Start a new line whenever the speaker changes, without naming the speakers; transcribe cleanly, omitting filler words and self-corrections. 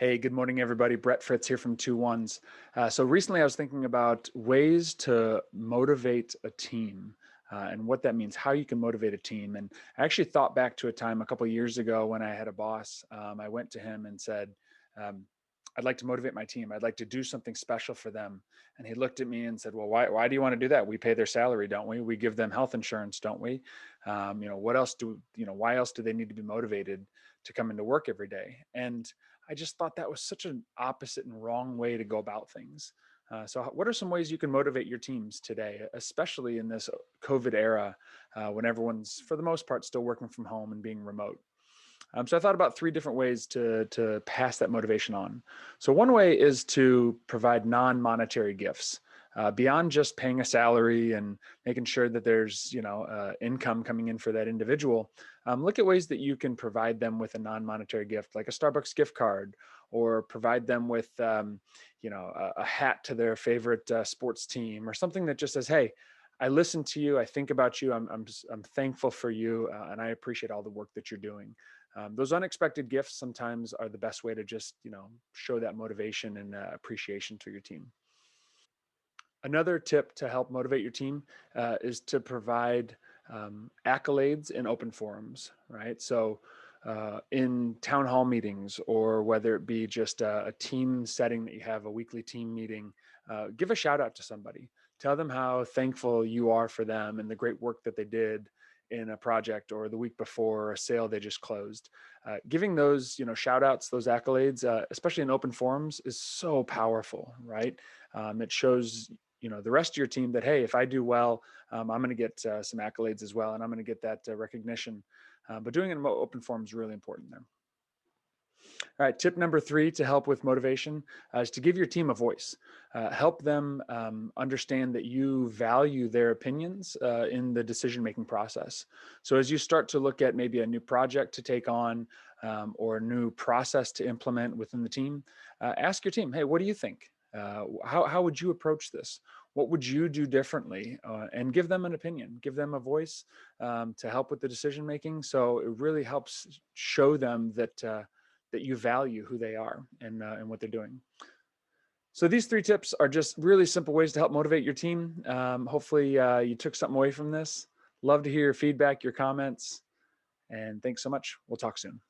Hey, good morning, everybody. Brett Fritz here from 2one's. So recently I was thinking about ways to motivate a team and what that means, how you can motivate a team. And I actually thought back to a time a couple of years ago when I had a boss. I went to him and said, um, I'd like to motivate my team. I'd like to do something special for them. And he looked at me and said, well, why do you want to do that? We pay their salary, don't we? We give them health insurance, don't we? What else why else do they need to be motivated to come into work every day? And I just thought that was such an opposite and wrong way to go about things. So, what are some ways you can motivate your teams today, especially in this COVID era when everyone's, for the most part, still working from home and being remote? So I thought about three different ways to pass that motivation on. So one way is to provide non-monetary gifts. Beyond just paying a salary and making sure that there's income coming in for that individual, look at ways that you can provide them with a non-monetary gift, like a Starbucks gift card, or provide them with a hat to their favorite sports team, or something that just says, "Hey, I listen to you. I think about you. I'm thankful for you, and I appreciate all the work that you're doing." Those unexpected gifts sometimes are the best way to just show that motivation and appreciation to your team. Another tip to help motivate your team is to provide accolades in open forums, right? So in town hall meetings, or whether it be just a team setting that you have a weekly team meeting, give a shout out to somebody. Tell them how thankful you are for them and the great work that they did in a project, or the week before a sale they just closed. Giving those shout outs, those accolades, especially in open forums, is so powerful, right? It shows the rest of your team that, hey, if I do well, I'm going to get some accolades as well, and I'm going to get that recognition. But doing it in open form is really important there. All right, tip number three to help with motivation is to give your team a voice. Help them understand that you value their opinions in the decision-making process. So as you start to look at maybe a new project to take on, or a new process to implement within the team, ask your team, hey, what do you think? How would you approach this? What would you do differently? And give them an opinion, give them a voice to help with the decision making. So it really helps show them that you value who they are and what they're doing. So these three tips are just really simple ways to help motivate your team. Hopefully you took something away from this. Love to hear your feedback, your comments, and thanks so much. We'll talk soon.